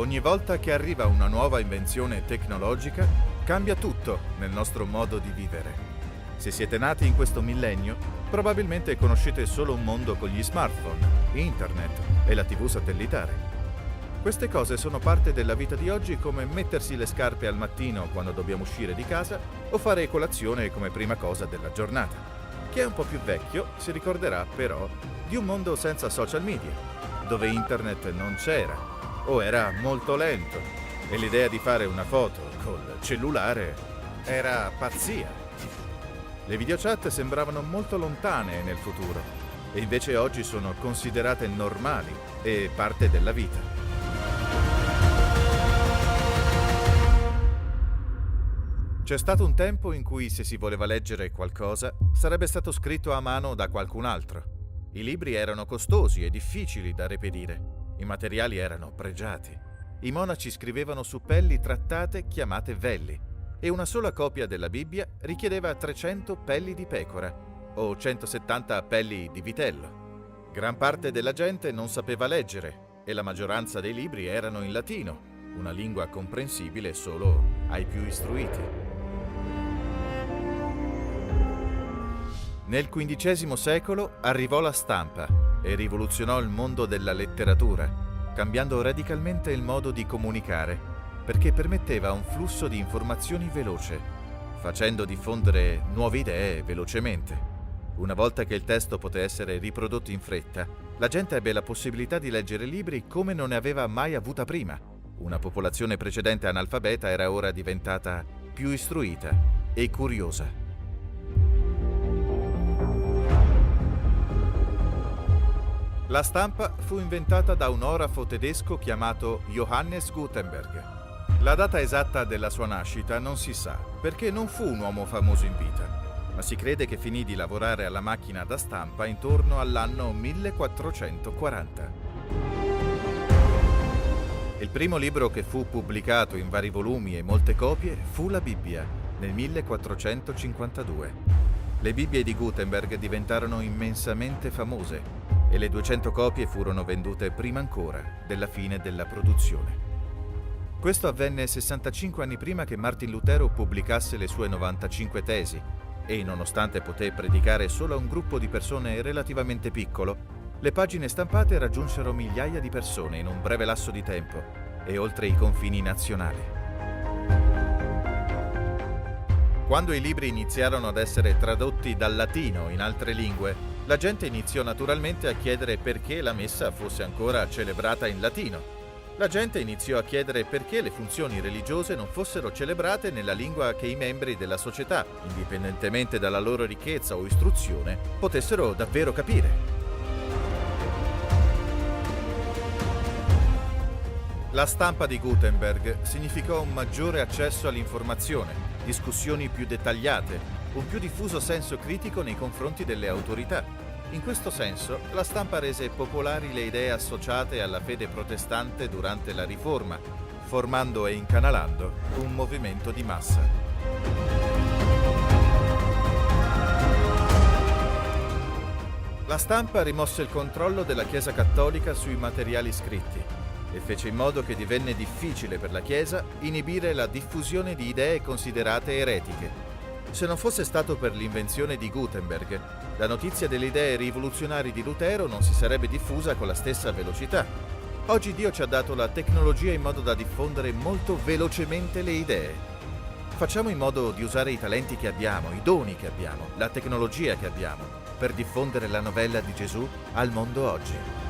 Ogni volta che arriva una nuova invenzione tecnologica, cambia tutto nel nostro modo di vivere. Se siete nati in questo millennio, probabilmente conoscete solo un mondo con gli smartphone, internet e la TV satellitare. Queste cose sono parte della vita di oggi, come mettersi le scarpe al mattino quando dobbiamo uscire di casa o fare colazione come prima cosa della giornata. Chi è un po' più vecchio si ricorderà però di un mondo senza social media, dove internet non c'era o era molto lento e l'idea di fare una foto col cellulare era pazzia. Le videochat sembravano molto lontane nel futuro e invece oggi sono considerate normali e parte della vita. C'è stato un tempo in cui se si voleva leggere qualcosa sarebbe stato scritto a mano da qualcun altro. I libri erano costosi e difficili da reperire. I materiali erano pregiati. I monaci scrivevano su pelli trattate chiamate velli e una sola copia della Bibbia richiedeva 300 pelli di pecora o 170 pelli di vitello. Gran parte della gente non sapeva leggere e la maggioranza dei libri erano in latino, una lingua comprensibile solo ai più istruiti. Nel XV secolo arrivò la stampa e rivoluzionò il mondo della letteratura, cambiando radicalmente il modo di comunicare, perché permetteva un flusso di informazioni veloce, facendo diffondere nuove idee velocemente. Una volta che il testo poté essere riprodotto in fretta, la gente ebbe la possibilità di leggere libri come non ne aveva mai avuta prima. Una popolazione precedente analfabeta era ora diventata più istruita e curiosa. La stampa fu inventata da un orafo tedesco chiamato Johannes Gutenberg. La data esatta della sua nascita non si sa, perché non fu un uomo famoso in vita, ma si crede che finì di lavorare alla macchina da stampa intorno all'anno 1440. Il primo libro che fu pubblicato in vari volumi e molte copie fu la Bibbia, nel 1452. Le Bibbie di Gutenberg diventarono immensamente famose e le 200 copie furono vendute prima ancora della fine della produzione. Questo avvenne 65 anni prima che Martin Lutero pubblicasse le sue 95 tesi e, nonostante poté predicare solo a un gruppo di persone relativamente piccolo, le pagine stampate raggiunsero migliaia di persone in un breve lasso di tempo e oltre i confini nazionali. Quando i libri iniziarono ad essere tradotti dal latino in altre lingue, la gente iniziò naturalmente a chiedere perché la messa fosse ancora celebrata in latino. La gente iniziò a chiedere perché le funzioni religiose non fossero celebrate nella lingua che i membri della società, indipendentemente dalla loro ricchezza o istruzione, potessero davvero capire. La stampa di Gutenberg significò un maggiore accesso all'informazione, discussioni più dettagliate, un più diffuso senso critico nei confronti delle autorità. In questo senso, la stampa rese popolari le idee associate alla fede protestante durante la Riforma, formando e incanalando un movimento di massa. La stampa rimosse il controllo della Chiesa cattolica sui materiali scritti e fece in modo che divenne difficile per la Chiesa inibire la diffusione di idee considerate eretiche. Se non fosse stato per l'invenzione di Gutenberg, la notizia delle idee rivoluzionarie di Lutero non si sarebbe diffusa con la stessa velocità. Oggi Dio ci ha dato la tecnologia in modo da diffondere molto velocemente le idee. Facciamo in modo di usare i talenti che abbiamo, i doni che abbiamo, la tecnologia che abbiamo, per diffondere la novella di Gesù al mondo oggi.